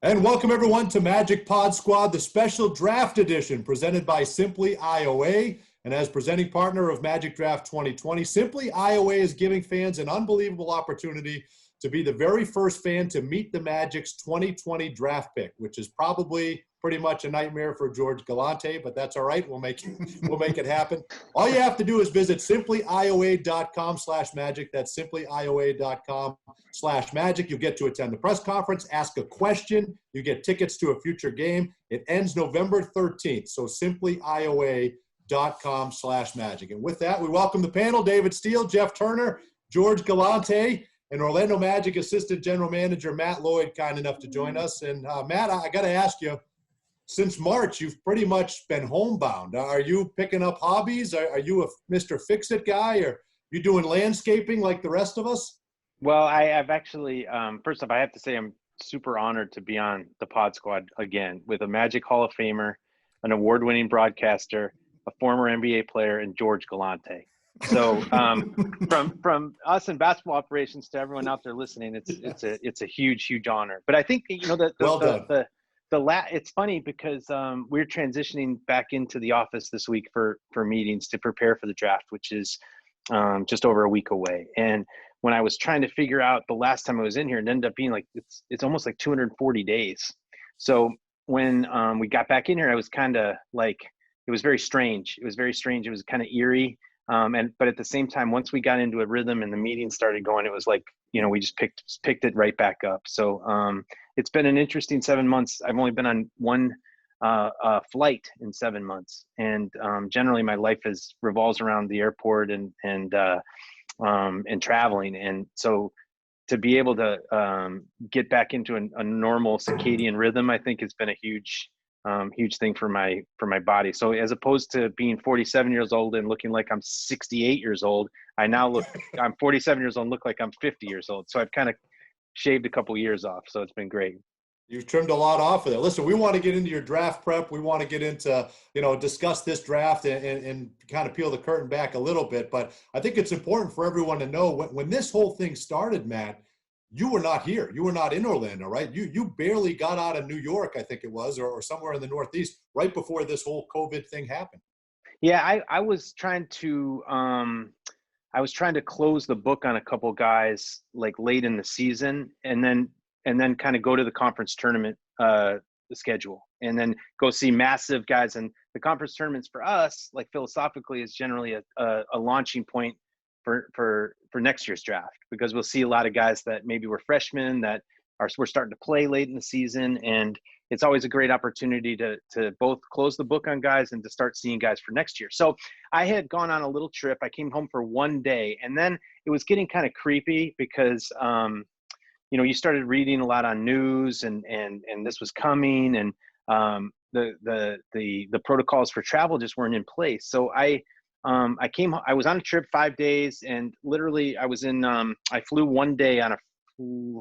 And welcome everyone to Magic Pod Squad, the special draft edition presented by Simply IOA. And as presenting partner of Magic Draft 2020, Simply IOA is giving fans an unbelievable opportunity to be the very first fan to meet the Magic's 2020 draft pick, which is probably pretty much a nightmare for George Galante, but that's all right. We'll make it happen. All you have to do is visit simplyioa.com/magic. That's simplyioa.com/magic. You'll get to attend the press conference, ask a question. You get tickets to a future game. It ends November 13th. So simplyioa.com/magic. And with that, we welcome the panel: David Steele, Jeff Turner, George Galante, and Orlando Magic Assistant General Manager Matt Lloyd, kind enough to join us. And Matt, I got to ask you, since March, you've pretty much been homebound. Are you picking up hobbies? Are you a Mr. Fix-It guy? Or you doing landscaping like the rest of us? Well, I've actually, first off, I have to say I'm super honored to be on the Pod Squad again with a Magic Hall of Famer, an award-winning broadcaster, a former NBA player, and George Galante. So from us in basketball operations to everyone out there listening, it's a huge honor. But I think it's funny because we're transitioning back into the office this week for meetings to prepare for the draft, which is just over a week away. And when I was trying to figure out the last time I was in here, it ended up being like it's almost like 240 days. So when we got back in here, I was kind of like, it was very strange. It was kind of eerie. But at the same time, once we got into a rhythm and the meeting started going, it was like, we just picked it right back up. So it's been an interesting 7 months. I've only been on one flight in 7 months, and generally my life revolves around the airport and traveling. And so to be able to get back into a normal circadian rhythm, I think has been a huge thing for my body. So as opposed to being 47 years old and looking like I'm 68 years old, I'm 47 years old and look like I'm 50 years old. So I've kind of shaved a couple years off. So it's been great. You've trimmed a lot off of that. Listen, we want to get into your draft prep. We want to get into, discuss this draft and kind of peel the curtain back a little bit. But I think it's important for everyone to know when this whole thing started, Matt, you were not here. You were not in Orlando, right? You barely got out of New York, I think it was, or somewhere in the Northeast right before this whole COVID thing happened. Yeah, I was trying to close the book on a couple guys like late in the season, and then kind of go to the conference tournament the schedule, and then go see massive guys. And the conference tournaments for us, like philosophically, is generally a launching point for next year's draft, because we'll see a lot of guys that maybe were freshmen that we're starting to play late in the season, and it's always a great opportunity to both close the book on guys and to start seeing guys for next year. So I had gone on a little trip. I came home for one day, and then it was getting kind of creepy because you started reading a lot on news, and this was coming, and the protocols for travel just weren't in place. So I was on a trip 5 days, and literally I flew one day on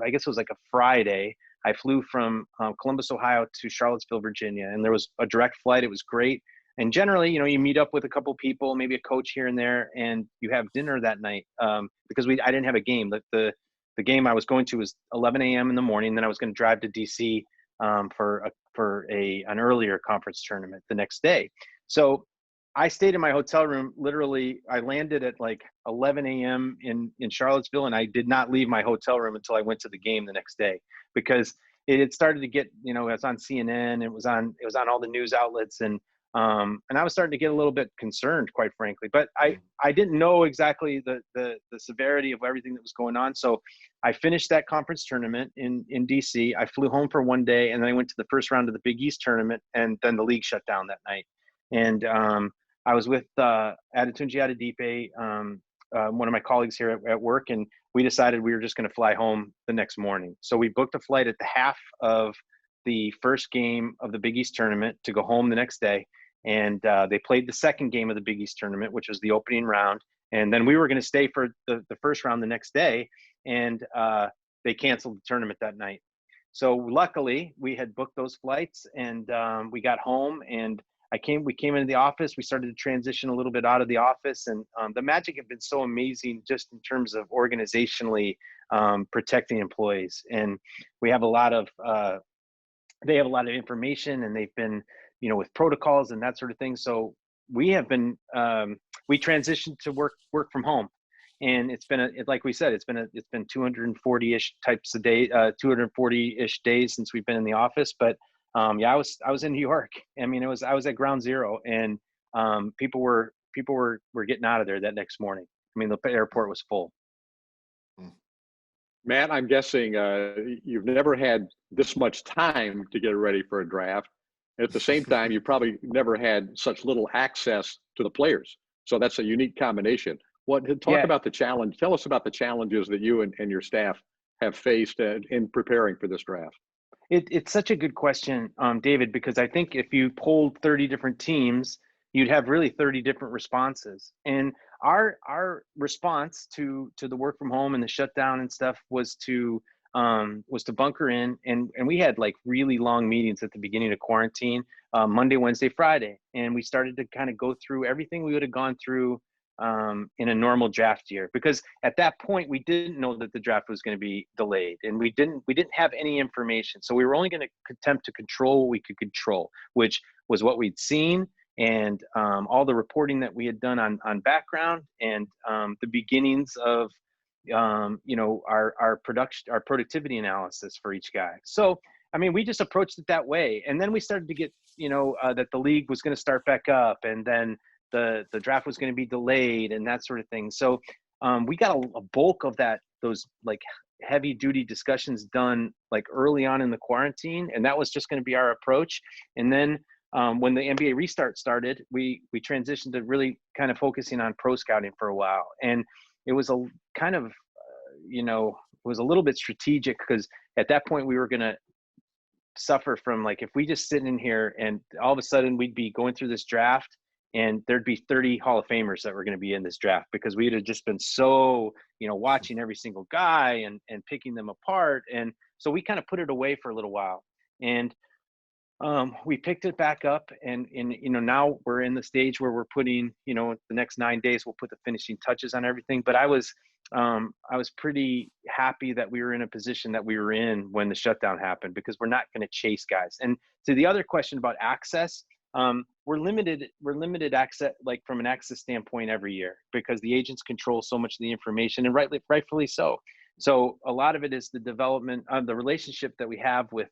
I guess it was like a Friday. I flew from Columbus, Ohio to Charlottesville, Virginia, and there was a direct flight. It was great. And generally, you meet up with a couple people, maybe a coach here and there, and you have dinner that night because I didn't have a game. The game I was going to was 11 a.m. in the morning. Then I was going to drive to DC for an earlier conference tournament the next day. So I stayed in my hotel room. Literally, I landed at like 11 a.m. in Charlottesville, and I did not leave my hotel room until I went to the game the next day, because it had started to get, it was on CNN, it was on all the news outlets, and I was starting to get a little bit concerned, quite frankly. But I didn't know exactly the severity of everything that was going on. So I finished that conference tournament in DC. I flew home for one day, and then I went to the first round of the Big East tournament, and then the league shut down that night. And I was with Adetunji Adedipe, one of my colleagues here at work, and we decided we were just going to fly home the next morning. So we booked a flight at the half of the first game of the Big East tournament to go home the next day. And they played the second game of the Big East tournament, which was the opening round. And then we were going to stay for the first round the next day. And they canceled the tournament that night. So luckily we had booked those flights, and we got home, and we came into the office. We started to transition a little bit out of the office, and the Magic have been so amazing just in terms of organizationally protecting employees. And we have a lot of they have a lot of information, and they've been, with protocols and that sort of thing. So we have been, we transitioned to work from home, and it's been like we said, it's been 240-ish types of day, 240-ish days since we've been in the office. But yeah, I was in New York. I mean, I was at ground zero, and people were getting out of there that next morning. I mean, the airport was full. Matt, I'm guessing you've never had this much time to get ready for a draft. At the same time, you probably never had such little access to the players. So that's a unique combination. Talk about the challenge. Tell us about the challenges that you and your staff have faced in preparing for this draft. It's such a good question, David, because I think if you polled 30 different teams, you'd have really 30 different responses. And our response to the work from home and the shutdown and stuff was to bunker in, and we had like really long meetings at the beginning of quarantine, Monday, Wednesday, Friday, and we started to kind of go through everything we would have gone through in a normal draft year, because at that point we didn't know that the draft was going to be delayed, and we didn't have any information. So we were only going to attempt to control what we could control, which was what we'd seen, and all the reporting that we had done on background, and the beginnings of our productivity analysis for each guy. So I mean, we just approached it that way, and then we started to get that the league was going to start back up, and then the draft was going to be delayed and that sort of thing. So we got a bulk of those like heavy duty discussions done like early on in the quarantine, and that was just going to be our approach. And then when the NBA restart started, we transitioned to really kind of focusing on pro scouting for a while. And it was a kind of, it was a little bit strategic, because at that point we were going to suffer from, like, if we just sit in here and all of a sudden we'd be going through this draft and there'd be 30 Hall of Famers that were going to be in this draft, because we'd have just been so, watching every single guy and picking them apart. And so we kind of put it away for a little while. And we picked it back up, and now we're in the stage where we're putting, the next 9 days, we'll put the finishing touches on everything. But I was pretty happy that we were in a position that we were in when the shutdown happened, because we're not going to chase guys. And to the other question about access, we're limited access, like from an access standpoint, every year, because the agents control so much of the information, and rightfully so. So a lot of it is the development of the relationship that we have with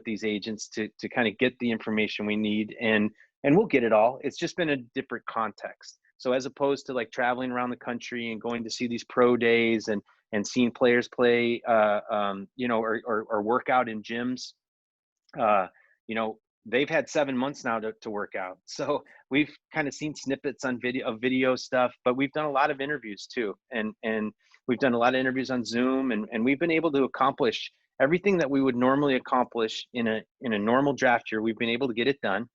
these agents to kind of get the information we need, and we'll get it all. It's just been a different context. So as opposed to like traveling around the country and going to see these pro days and seeing players play, or work out in gyms, they've had 7 months now to work out. So we've kind of seen snippets on video stuff, but we've done a lot of interviews too. And we've done a lot of interviews on Zoom, and we've been able to accomplish everything that we would normally accomplish in a normal draft year. We've been able to get it done,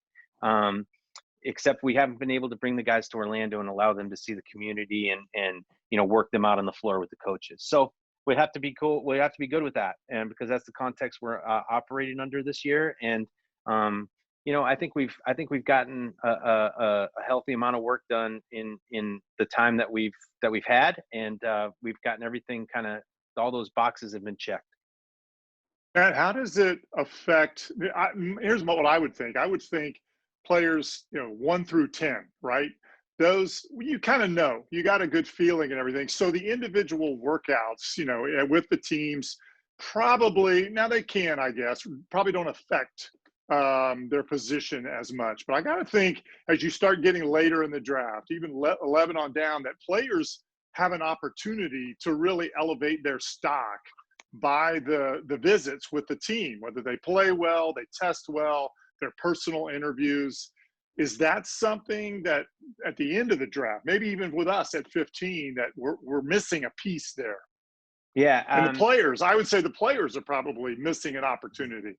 except we haven't been able to bring the guys to Orlando and allow them to see the community and work them out on the floor with the coaches. So we have to be cool. We have to be good with that, and because that's the context we're operating under this year. And I think we've gotten a healthy amount of work done in the time that we've had, and we've gotten everything all those boxes have been checked. Matt, how does it affect? Here's what I would think. I would think players, 1 through 10, right? Those you kind of know, you got a good feeling and everything. So the individual workouts, with the teams, probably now they can, I guess, probably don't affect their position as much. But I got to think as you start getting later in the draft, even 11 on down, that players have an opportunity to really elevate their stock by the visits with the team, whether they play well, they test well, their personal interviews. Is that something that at the end of the draft, maybe even with us at 15, that we're missing a piece there? Yeah. And the players, I would say the players are probably missing an opportunity.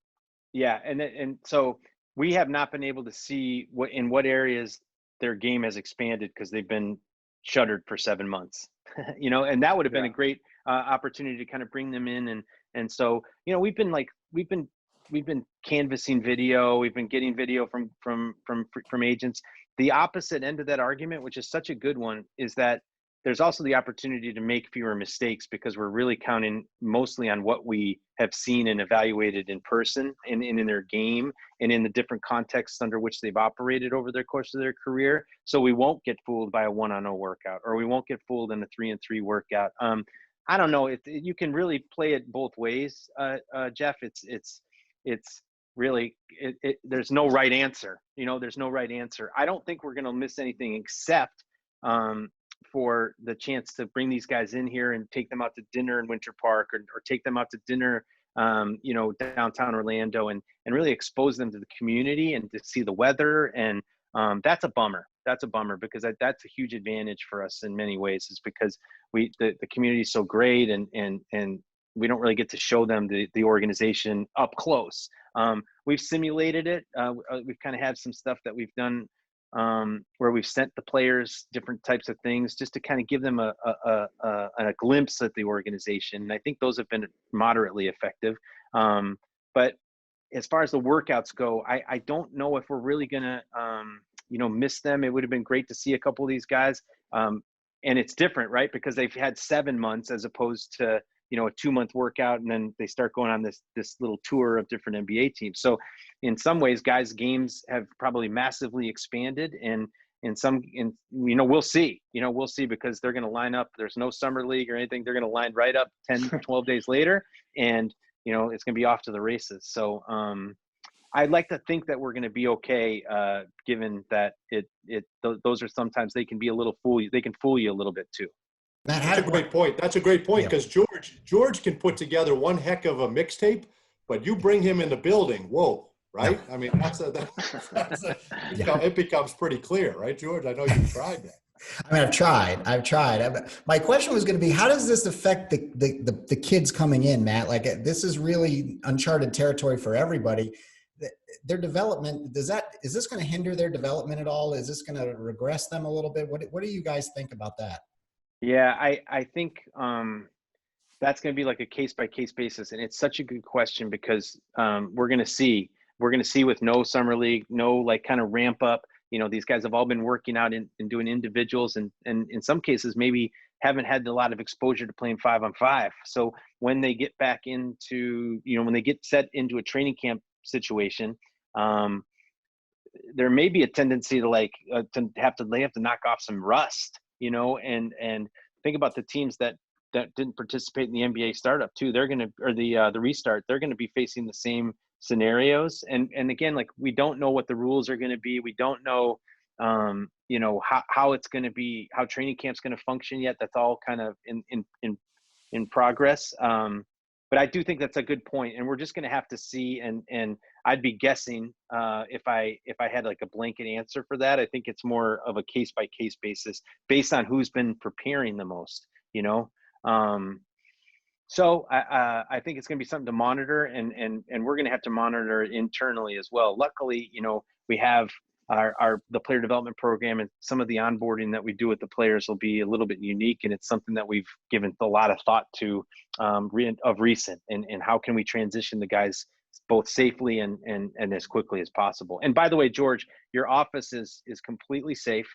Yeah. And so we have not been able to see in what areas their game has expanded, because they've been shuttered for 7 months, and that would have been a great opportunity to kind of bring them in. And so, we've been canvassing video. We've been getting video from agents. The opposite end of that argument, which is such a good one, is that there's also the opportunity to make fewer mistakes because we're really counting mostly on what we have seen and evaluated in person and in their game and in the different contexts under which they've operated over the course of their career. So we won't get fooled by a 1-on-0 workout, or we won't get fooled in a 3-on-3 workout. I don't know. You can really play it both ways, Jeff. It's really, there's no right answer. There's no right answer. I don't think we're going to miss anything except for the chance to bring these guys in here and take them out to dinner in Winter Park, or take them out to dinner, downtown Orlando, and really expose them to the community and to see the weather. And that's a bummer. That's a bummer, because that's a huge advantage for us in many ways, is because the community is so great, and we don't really get to show them the organization up close. We've simulated it. We've kind of had some stuff that we've done where we've sent the players different types of things just to kind of give them a glimpse at the organization. And I think those have been moderately effective. But as far as the workouts go, I don't know if we're really going to, miss them. It would have been great to see a couple of these guys. And it's different, right? Because they've had 7 months as opposed to, a 2-month workout, and then they start going on this little tour of different NBA teams. So in some ways, guys' games have probably massively expanded, and we'll see, because they're going to line up. There's no summer league or anything. They're going to line right up 10, 12 days later, and, it's going to be off to the races. So I'd like to think that we're going to be okay, given that those are sometimes they can be a little they can fool you a little bit too. That's a great point. That's a great point, because George can put together one heck of a mixtape, but you bring him in the building, whoa, right? I mean, it becomes pretty clear, right, George? I know you've tried that. I mean, I've tried. My question was going to be, how does this affect the kids coming in, Matt? Like, this is really uncharted territory for everybody. Their development, is this going to hinder their development at all? Is this going to regress them a little bit? What do you guys think about that? Yeah, I think that's going to be like a case-by-case basis. And it's such a good question, because we're going to see with no summer league, no like kind of ramp up. These guys have all been working out and doing individuals, and in some cases maybe haven't had a lot of exposure to playing 5-on-5. So when they get back into, when they get set into a training camp situation, there may be a tendency to they have to knock off some rust. And think about the teams that didn't participate in the NBA startup too. They're going to, or the restart, they're going to be facing the same scenarios. And again, like, we don't know what the rules are going to be. We don't know, how it's going to be, how training camp's going to function yet. That's all kind of in progress. But I do think that's a good point, and we're just going to have to see. And I'd be guessing if I had like a blanket answer for that. I think it's more of a case by case basis, based on who's been preparing the most. So I think it's going to be something to monitor, and we're going to have to monitor it internally as well. Luckily, we have the player development program, and some of the onboarding that we do with the players will be a little bit unique, and it's something that we've given a lot of thought to of recent, and how can we transition the guys both safely and as quickly as possible. And by the way, George, your office is completely safe.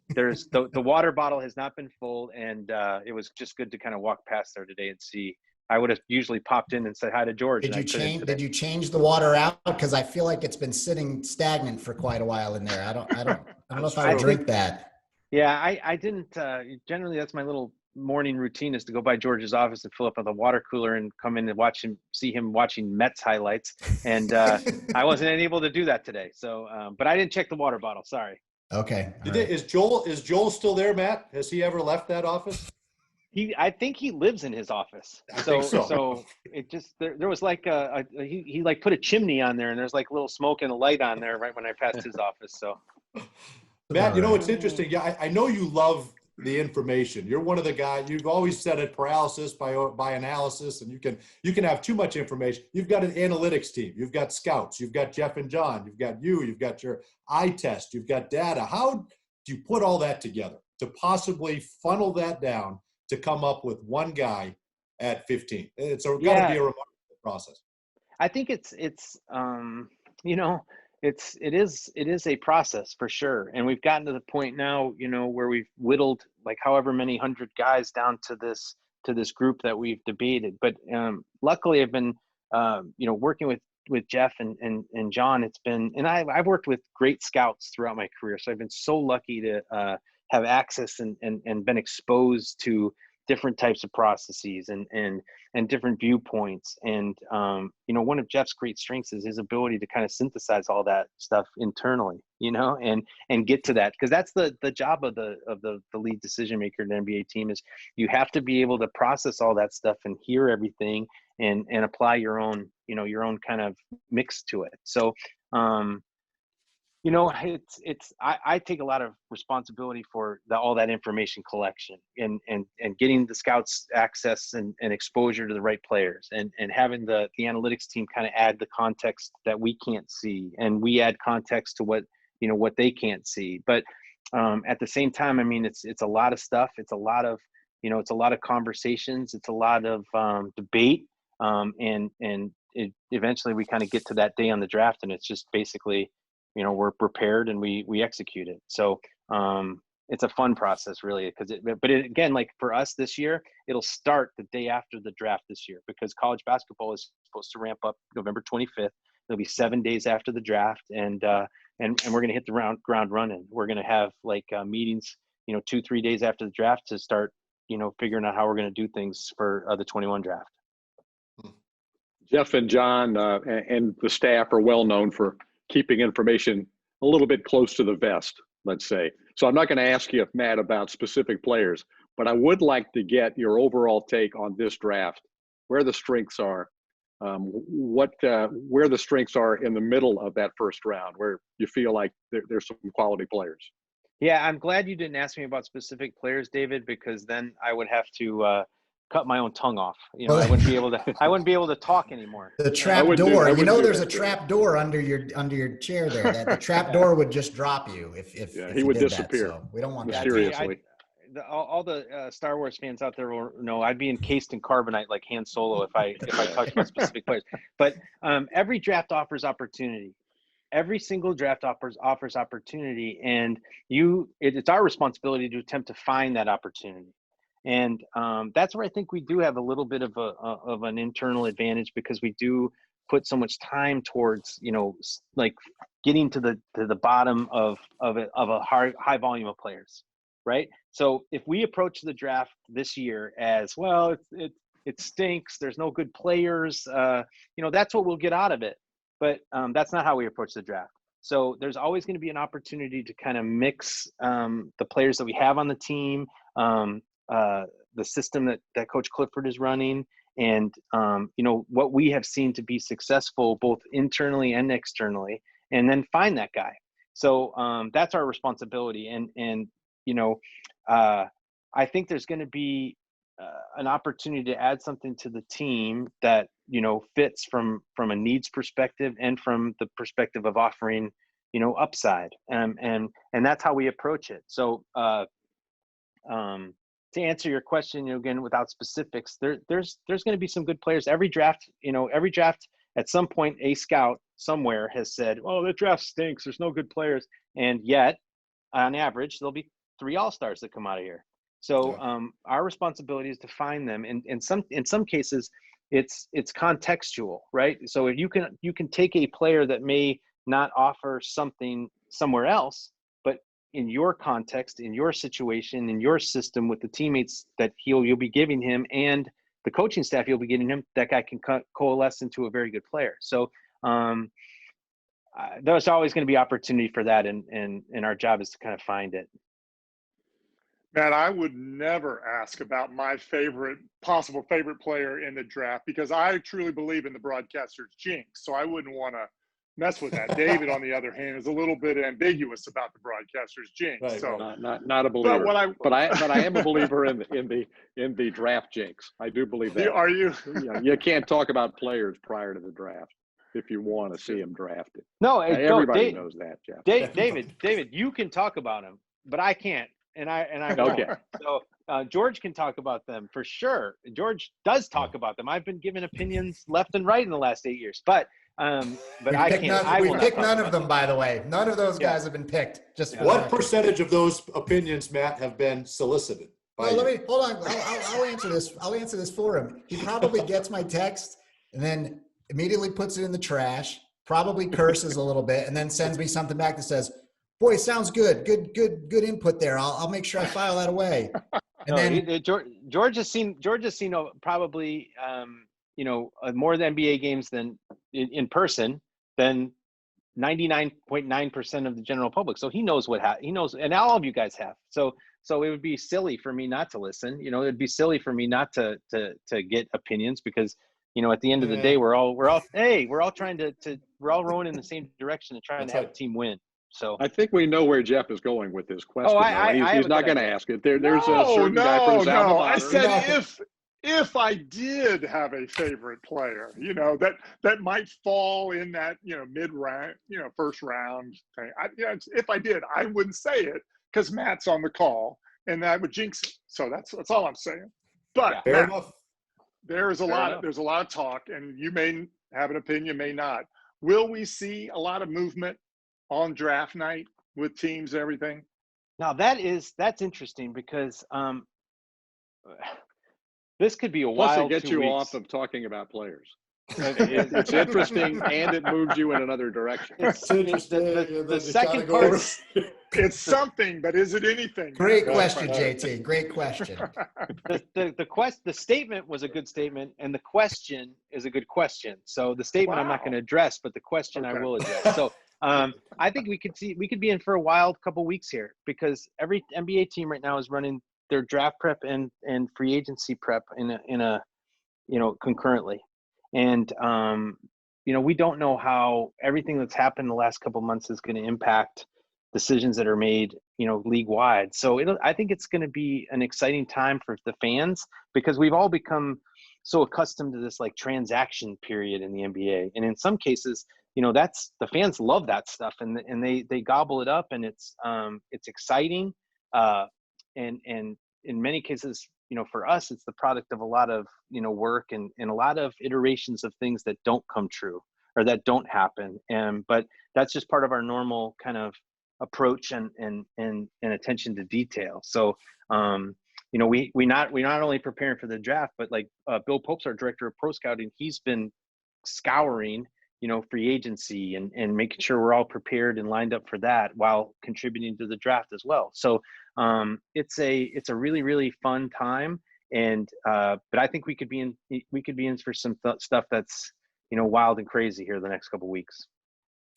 There's the water bottle has not been full, and it was just good to kind of walk past there today and see. I would have usually popped in and said hi to George. Did you change the water out? Because I feel like it's been sitting stagnant for quite a while in there. I don't know if I would drink that. Yeah, I didn't. Generally, that's my little morning routine, is to go by George's office and fill up the water cooler and come in and see him watching Mets highlights. And I wasn't able to do that today. So, but I didn't check the water bottle. Sorry. Okay. Right. Is Joel still there, Matt? Has he ever left that office? I think he lives in his office. So it just, there was like he like put a chimney on there, and there's like a little smoke and a light on there right when I passed his office. So Matt, it's interesting. Yeah, I know you love the information. You're one of the guys, you've always said it, paralysis by analysis, and you can have too much information. You've got an analytics team, you've got scouts, you've got Jeff and John, you've got your eye test, you've got data. How do you put all that together to possibly funnel that down to come up with one guy at 15? It's got to be a remarkable process. I think it's it is a process for sure. And we've gotten to the point now, where we've whittled like however many 100 guys down to this group that we've debated. But luckily I've been, working with Jeff and John. It's been, and I've worked with great scouts throughout my career. So I've been so lucky to have access and been exposed to different types of processes and different viewpoints. And, one of Jeff's great strengths is his ability to kind of synthesize all that stuff internally, and get to that. Because that's the job of the lead decision maker in an NBA team, is you have to be able to process all that stuff and hear everything and apply your own kind of mix to it. So, I take a lot of responsibility for all that information collection and getting the scouts access and exposure to the right players, and having the analytics team kind of add the context that we can't see, and we add context to what they can't see. But at the same time, I mean, it's a lot of stuff. It's a lot of, it's a lot of conversations. It's a lot of debate. Eventually we kind of get to that day on the draft, and it's just basically, we're prepared and we execute it. So it's a fun process, really, but again, like for us this year, it'll start the day after the draft this year, because college basketball is supposed to ramp up November 25th. It'll be 7 days after the draft, and we're going to hit the ground running. We're going to have like meetings, 2-3 days after the draft to start, figuring out how we're going to do things for the 21 draft. Jeff and John and the staff are well known for keeping information a little bit close to the vest, let's say. So I'm not going to ask you, Matt, about specific players, but I would like to get your overall take on this draft, where the strengths are, where the strengths are in the middle of that first round, where you feel like there's some quality players. Yeah, I'm glad you didn't ask me about specific players, David, because then I would have to cut my own tongue off. I wouldn't be able to talk anymore. The trap door. There's a trap door under your chair there. That the trap door would just drop you if he would disappear. So we don't want that. Mysteriously. All the Star Wars fans out there will know I'd be encased in carbonite like Han Solo if I talked about specific players. But every draft offers opportunity. Every single draft offers opportunity, and it's our responsibility to attempt to find that opportunity. And that's where I think we do have a little bit of an internal advantage, because we do put so much time towards, like getting to the bottom of a high volume of players, right? So if we approach the draft this year as, well, it stinks, there's no good players, that's what we'll get out of it. But that's not how we approach the draft. So there's always going to be an opportunity to kind of mix the players that we have on the team, the system that Coach Clifford is running, and what we have seen to be successful both internally and externally, and then find that guy. So that's our responsibility. And I think there's going to be an opportunity to add something to the team that fits from a needs perspective and from the perspective of offering upside, and that's how we approach it. So to answer your question, again, without specifics, there's going to be some good players. Every draft at some point, a scout somewhere has said, "Oh, the draft stinks. There's no good players," and yet, on average, there'll be 3 all-stars that come out of here. So our responsibility is to find them, and in some cases, it's contextual, right? So if you can take a player that may not offer something somewhere else, but in your context, in your situation, in your system, with the teammates that you'll be giving him and the coaching staff you'll be giving him, that guy can coalesce into a very good player. So there's always going to be opportunity for that, and our job is to kind of find it. Matt, I would never ask about my possible favorite player in the draft, because I truly believe in the broadcaster's jinx. So I wouldn't want to mess with that. David, on the other hand, is a little bit ambiguous about the broadcaster's jinx. Right, so not a believer. But I am a believer in the draft jinx. I do believe that. Are you? You can't talk about players prior to the draft if you want to see them drafted. No, everybody knows that, Jeff. David, you can talk about them, but I can't. And I won't. Okay. So George can talk about them for sure. George does talk about them. I've been giving opinions left and right in the last 8 years. But But I can't. I We will picked not none talk of them, by the way. None of those Yeah. guys have been picked. Just for What the record. percentage of those opinions, Matt, have been solicited? By Well, let you? me hold on. I'll answer this. I'll answer this for him. He probably gets my text and then immediately puts it in the trash. Probably curses a little bit and then sends me something back that says, "Boy, sounds good. Good input there. I'll make sure I file that away." And No, then George has seen probably more NBA games than in person than 99.9% of the general public. So he knows he knows, and all of you guys have. So it would be silly for me not to listen. It'd be silly for me not to get opinions because at the end of the day we're all trying to we're all rowing in the same direction and trying That's to have right. a team win. So I think we know where Jeff is going with this question. I have He's a not good going to idea. ask it. There's a certain guy from his alma mater. I said if I did have a favorite player, that might fall in that mid round, first round thing. If I did, I wouldn't say it because Matt's on the call, and that would jinx it. So that's all I'm saying. But Fair Matt, enough. there's a lot of talk, and you may have an opinion, may not. Will we see a lot of movement on draft night with teams and everything? Now that's interesting because this could be a Plus, wild it gets 2 you weeks. off of talking about players. It's interesting, and it moves you in another direction. It's interesting. The second part. It's something, but is it anything? great question, JT. Great question. The statement was a good statement, and the question is a good question. So the statement I'm not going to address, but the question I will address. So I think we could be in for a wild couple weeks here because every NBA team right now is running their draft prep and free agency prep in a concurrently, and we don't know how everything that's happened the last couple months is going to impact decisions that are made league wide. So I think it's going to be an exciting time for the fans because we've all become so accustomed to this like transaction period in the NBA, and in some cases that's the fans love that stuff and they gobble it up, and it's exciting, and in many cases for us it's the product of a lot of work and a lot of iterations of things that don't come true or that don't happen, but that's just part of our normal kind of approach and attention to detail. So we not only preparing for the draft, but like Bill Pope's our director of pro scouting. He's been scouring free agency and making sure we're all prepared and lined up for that while contributing to the draft as well. So it's a really, really fun time. And but I think we could be in for some stuff that's wild and crazy here the next couple of weeks.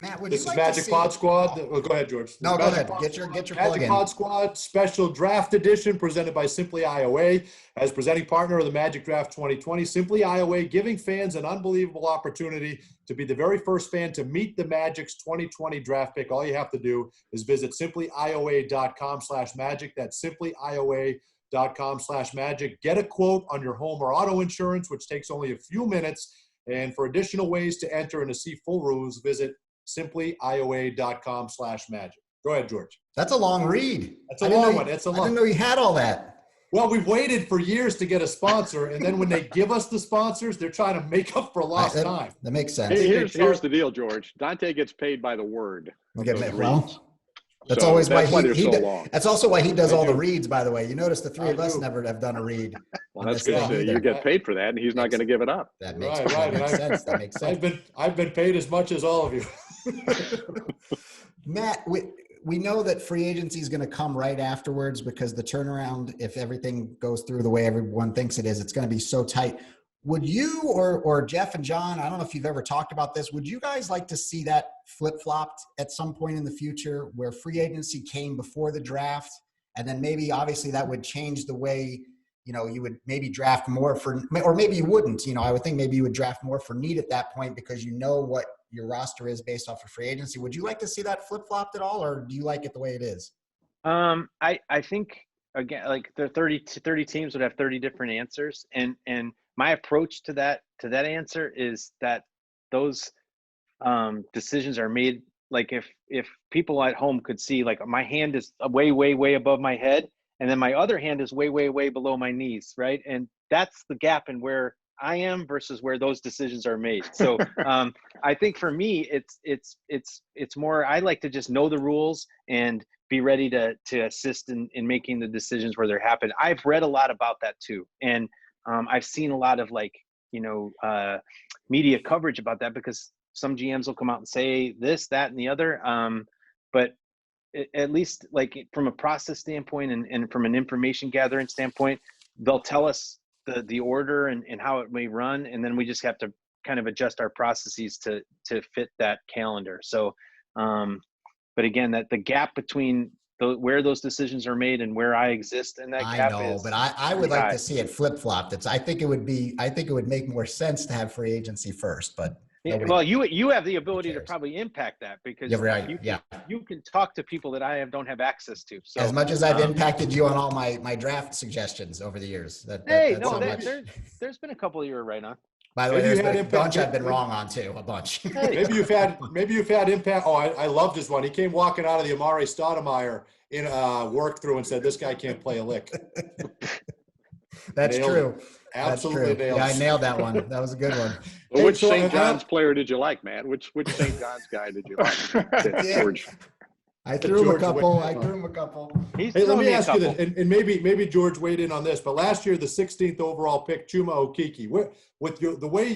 Matt, would This you is like Magic to see... Pod Squad. Oh, go ahead, George. No, go ahead. Get your plug Magic in. Pod Squad special draft edition presented by Simply IOA. As presenting partner of the Magic Draft 2020, Simply IOA giving fans an unbelievable opportunity to be the very first fan to meet the Magic's 2020 draft pick. All you have to do is visit simplyioa.com/magic. That's simplyioa.com/magic. Get a quote on your home or auto insurance, which takes only a few minutes. And for additional ways to enter and to see full rules, visit simplyioa.com/magic. Go ahead, George. That's a long read. That's a long one. It's a I long. didn't know you had all that. Well, we've waited for years to get a sponsor, and then when they give us the sponsors, they're trying to make up for lost time. That makes sense. Here's the deal, George. Dante gets paid by the word. That's always why he long. That's also why he does all the reads, by the way. You notice the three of us never have done a read. Well, that's good. You get paid for that, and he's not going to give it up. That makes sense. That makes sense. I've been paid as much as all of you. Matt, we know that free agency is going to come right afterwards because the turnaround, if everything goes through the way everyone thinks it is, it's going to be so tight. Would you or Jeff and John, I don't know if you've ever talked about this, would you guys like to see that flip-flopped at some point in the future where free agency came before the draft, and then maybe obviously that would change the way, you would maybe draft more for, or maybe you wouldn't, I would think maybe you would draft more for need at that point because you know what your roster is based off of free agency. Would you like to see that flip-flopped at all, or do you like it the way it is? I think, again, like the 30 teams would have 30 different answers, and my approach to that answer is that those decisions are made, like if people at home could see, like my hand is way above my head, and then my other hand is way below my knees, right? And that's the gap in where I am versus where those decisions are made. So I think for me, it's more, I like to just know the rules and be ready to assist in making the decisions where they're happening. I've read a lot about that too. And I've seen a lot of media coverage about that, because some GMs will come out and say this, that, and the other. But at least from a process standpoint and from an information gathering standpoint, they'll tell us the order and how it may run. And then we just have to kind of adjust our processes to fit that calendar. So, but again, that the gap between where those decisions are made and where I exist in that gap is. But I would like to see it flip-flopped. I think it would make more sense to have free agency first, but. Yeah, well, you have the ability to probably impact that, because you can talk to people that don't have access to. So as much as I've impacted you on all my draft suggestions over over the years, there's been a couple you were right on. By the way, there's been a bunch I've been wrong on too, a bunch. Maybe you've had impact. Oh, I love this one. He came walking out of the Amare Stoudemire in work through and said, "This guy can't play a lick." That's true. Absolutely nailed. Yeah, I nailed that one. That was a good one. Well, which St. John's player did you like, Matt? Which St. John's guy did you like? George. I threw him a couple. Hey, let me ask you this, and maybe George weighed in on this, but last year the 16th overall pick, Chuma Okeke, with the way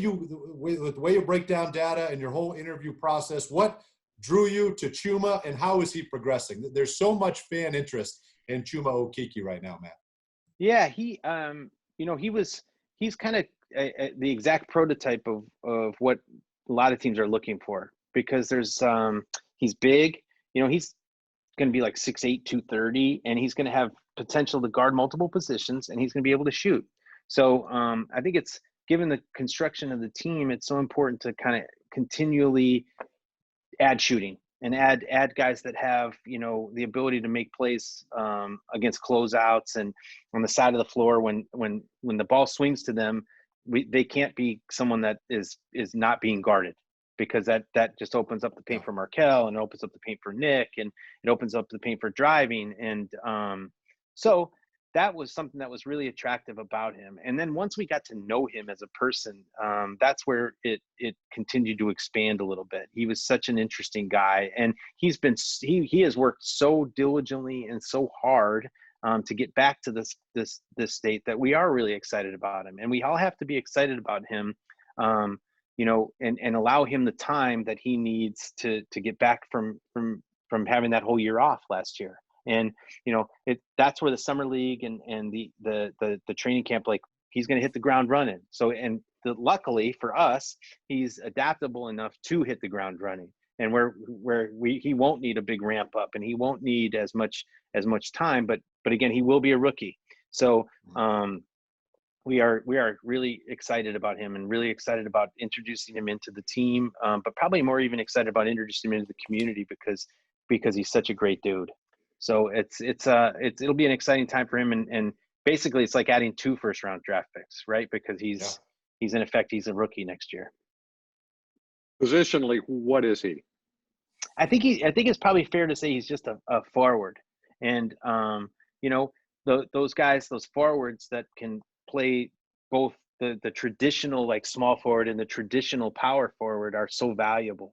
you break down data and your whole interview process, what drew you to Chuma, and how is he progressing? There's so much fan interest in Chuma Okeke right now, Matt. Yeah, he's kind of the exact prototype of what a lot of teams are looking for, because he's big, he's going to be like 6'8", 230, and he's going to have potential to guard multiple positions, and he's going to be able to shoot. So I think it's, given the construction of the team, it's so important to kind of continually add shooting and add guys that have, the ability to make plays against closeouts and on the side of the floor when the ball swings to them. They can't be someone that is not being guarded, because that just opens up the paint for Markelle, and it opens up the paint for Nick, and it opens up the paint for driving. And so that was something that was really attractive about him. And then once we got to know him as a person, that's where it continued to expand a little bit. He was such an interesting guy, and he has worked so diligently and so hard to get back to this state, that we are really excited about him. And we all have to be excited about him, and allow him the time that he needs to get back from having that whole year off last year. And that's where the summer league and the training camp, he's going to hit the ground running. So luckily for us, he's adaptable enough to hit the ground running, and he won't need a big ramp up, and he won't need as much time. But again, he will be a rookie. So we are really excited about him, and really excited about introducing him into the team. But probably more even excited about introducing him into the community, because he's such a great dude. So it'll be an exciting time for him, and basically it's like adding 2 first-round draft picks, right? Because he's in effect, he's a rookie next year. Positionally, what is he? I think it's probably fair to say he's just a forward, and those guys, those forwards that can play both the traditional small forward and the traditional power forward are so valuable.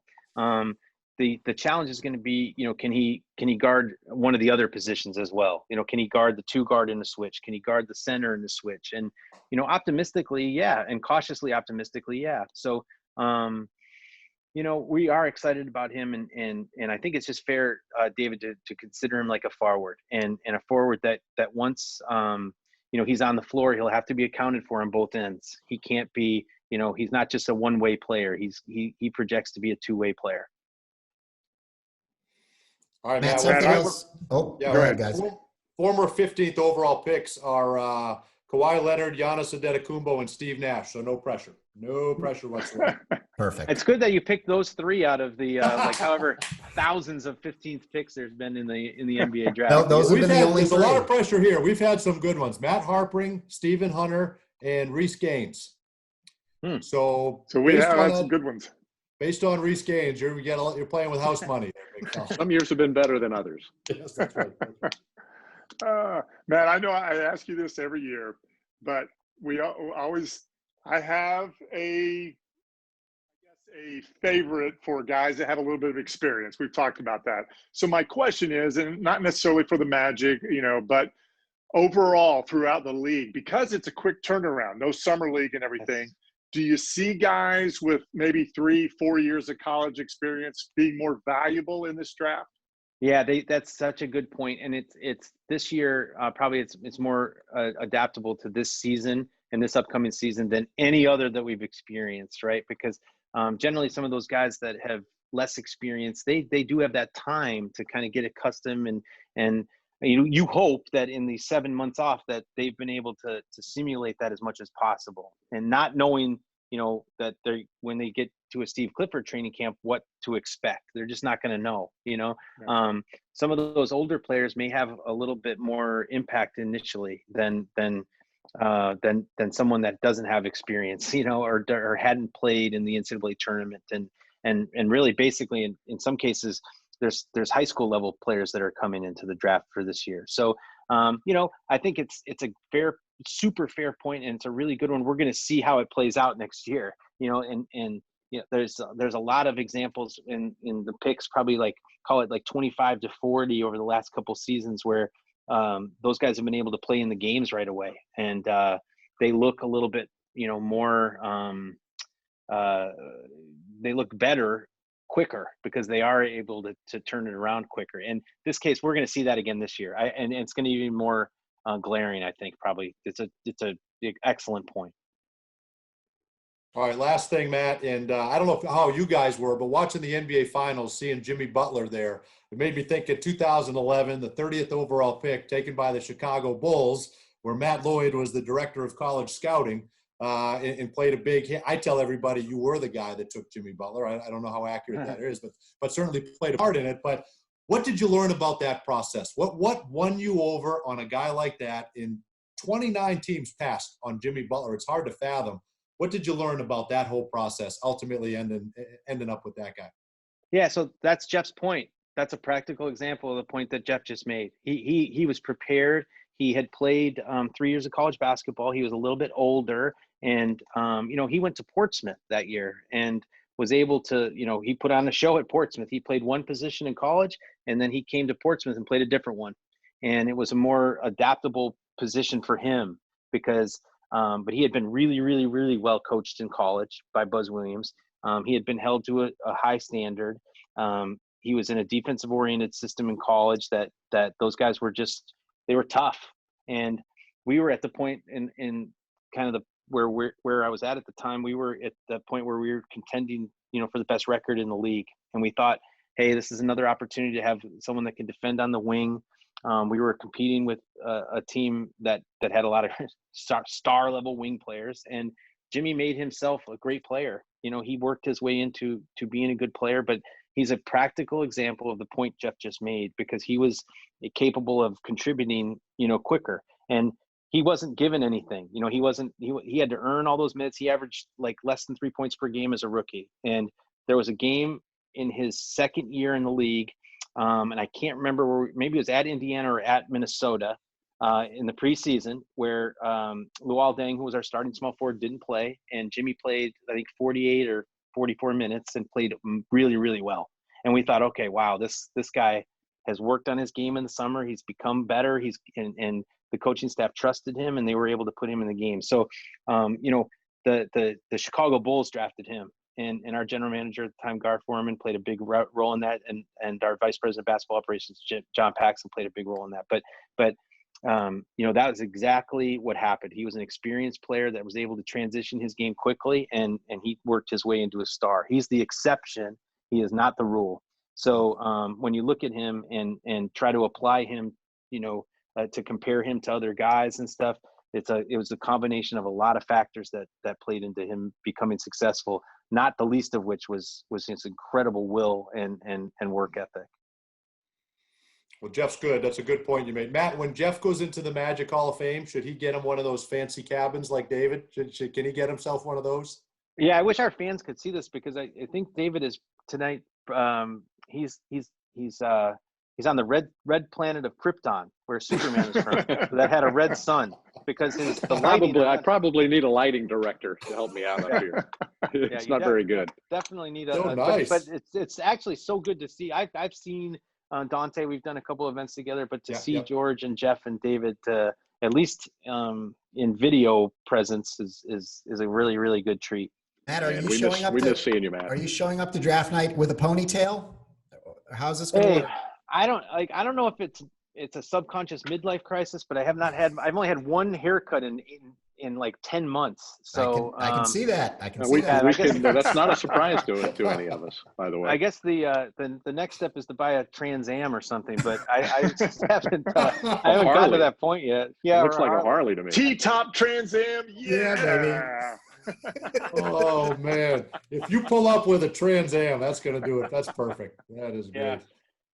The challenge is going to be, can he guard one of the other positions as well? Can he guard the 2 guard in the switch? Can he guard the center in the switch? And, optimistically, yeah. And cautiously optimistically, yeah. So, we are excited about him. And I think it's just fair, David, to consider him like a forward, and a forward that once, he's on the floor, he'll have to be accounted for on both ends. He can't be, he's not just a one-way player. He projects to be a 2-way player. All right, Matt, Matt. go ahead, guys. Former 15th overall picks are Kawhi Leonard, Giannis Antetokounmpo, and Steve Nash. So no pressure whatsoever. Perfect. It's good that you picked those 3 out of the however thousands of 15th picks there's been in the NBA draft. Those have been the only There's 3. a lot of pressure here. We've had some good ones: Matt Harpring, Stephen Hunter, and Reese Gaines. So we have had some good ones. Based on Reese Gaines, you're playing with house money. Some years have been better than others. Yes, that's right. Matt, I know I ask you this every year, but we always I have a favorite for guys that have a little bit of experience. We've talked about that. So my question is, and not necessarily for the Magic, but overall throughout the league, because it's a quick turnaround, no summer league and everything, do you see guys with maybe 3-4 years of college experience being more valuable in this draft? Yeah, that's such a good point, and it's this year probably it's more adaptable to this season and this upcoming season than any other that we've experienced, right? Because generally some of those guys that have less experience, they do have that time to kind of get accustomed, and you hope that in these 7 months off that they've been able to simulate that as much as possible, and not knowing that they're when they get to a Steve Clifford training camp what to expect. They're just not going to know. Right. Some of those older players may have a little bit more impact initially than someone that doesn't have experience, or hadn't played in the NCAA tournament, and really basically in some cases there's high school level players that are coming into the draft for this year. So I think it's a super fair point, and it's a really good one. We're going to see how it plays out next year, and there's a lot of examples in the picks, probably call it 25 to 40 over the last couple seasons, where those guys have been able to play in the games right away, and they look a little bit more they look better quicker because they are able to turn it around quicker. In this case, we're going to see that again this year, and it's going to be even more glaring, I think. Probably it's a excellent point. All right, last thing, Matt, and I don't know how you guys were, but watching the NBA Finals, seeing Jimmy Butler there, it made me think of 2011, the 30th overall pick taken by the Chicago Bulls, where Matt Lloyd was the director of college scouting and played a big hit. I tell everybody you were the guy that took Jimmy Butler. I don't know how accurate that is, but certainly played a part in it. But what did you learn about that process? What won you over on a guy like that? In 29 teams passed on Jimmy Butler. It's hard to fathom. What did you learn about that whole process, ultimately ending up with that guy? Yeah, so that's Jeff's point. That's a practical example of the point that Jeff just made. He was prepared. He had played 3 years of college basketball. He was a little bit older, and he went to Portsmouth that year and was able to, he put on a show at Portsmouth. He played one position in college, and then he came to Portsmouth and played a different one. And it was a more adaptable position for him because but he had been really, really, really well coached in college by Buzz Williams. He had been held to a high standard. He was in a defensive-oriented system in college that those guys were they were tough. And we were at the point in kind of where I was at the time. We were at the point where we were contending, for the best record in the league. And we thought, hey, this is another opportunity to have someone that can defend on the wing. We were competing with a team that had a lot of star level wing players, and Jimmy made himself a great player. He worked his way into being a good player, but he's a practical example of the point Jeff just made, because he was capable of contributing, quicker, and he wasn't given anything. He had to earn all those minutes. He averaged less than 3 points per game as a rookie, and there was a game in his second year in the league. And I can't remember where, maybe it was at Indiana or at Minnesota in the preseason, where Luol Deng, who was our starting small forward, didn't play. And Jimmy played, I think, 48 or 44 minutes and played really, really well. And we thought, okay, wow, this guy has worked on his game in the summer. He's become better. And the coaching staff trusted him, and they were able to put him in the game. So, the Chicago Bulls drafted him. And our general manager at the time, Gar Foreman, played a big role in that, and our vice president of basketball operations, John Paxson, played a big role in that. But that was exactly what happened. He was an experienced player that was able to transition his game quickly, and he worked his way into a star. He's the exception. He is not the rule. So when you look at him and try to apply him, to compare him to other guys and stuff, it was a combination of a lot of factors that played into him becoming successful, not the least of which was his incredible will and work ethic. Well, Jeff's good. That's a good point you made. Matt, when Jeff goes into the Magic Hall of Fame, should he get him one of those fancy cabins like David? Can he get himself one of those? Yeah, I wish our fans could see this, because I think David is tonight. He's He's on the red planet of Krypton, where Superman is from, that had a red sun because the lighting. I probably need a lighting director to help me out up here. It's not very good. Definitely need Nice. but it's actually so good to see. I've seen Dante. We've done a couple events together, but to see George and Jeff and David, at least in video presence, is a really, really good treat. Matt, are you we showing up? We miss seeing you, Matt. Are you showing up to draft night with a ponytail? How's this going to work? I don't know if it's a subconscious midlife crisis, but I've only had one haircut in like 10 months. So I can see that. I can see that. That's not a surprise to any of us, by the way. I guess the next step is to buy a Trans Am or something, but I just haven't gotten to that point yet. Yeah, it looks like a Harley to me. T-top Trans Am, baby. Oh man, if you pull up with a Trans Am, that's going to do it. That's perfect. That is great. Yeah.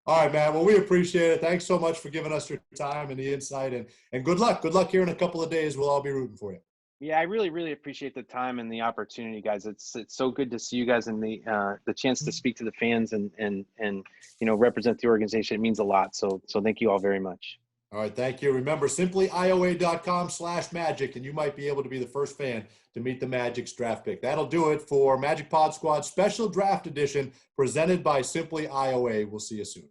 All right, man. Well, we appreciate it. Thanks so much for giving us your time and the insight, and good luck. Good luck here in a couple of days. We'll all be rooting for you. Yeah, I really, really appreciate the time and the opportunity, guys. It's so good to see you guys and the chance to speak to the fans and represent the organization. It means a lot. So thank you all very much. All right, thank you. Remember, simplyioa.com/magic, and you might be able to be the first fan to meet the Magic's draft pick. That'll do it for Magic Pod Squad Special Draft Edition presented by Simply IOA. We'll see you soon.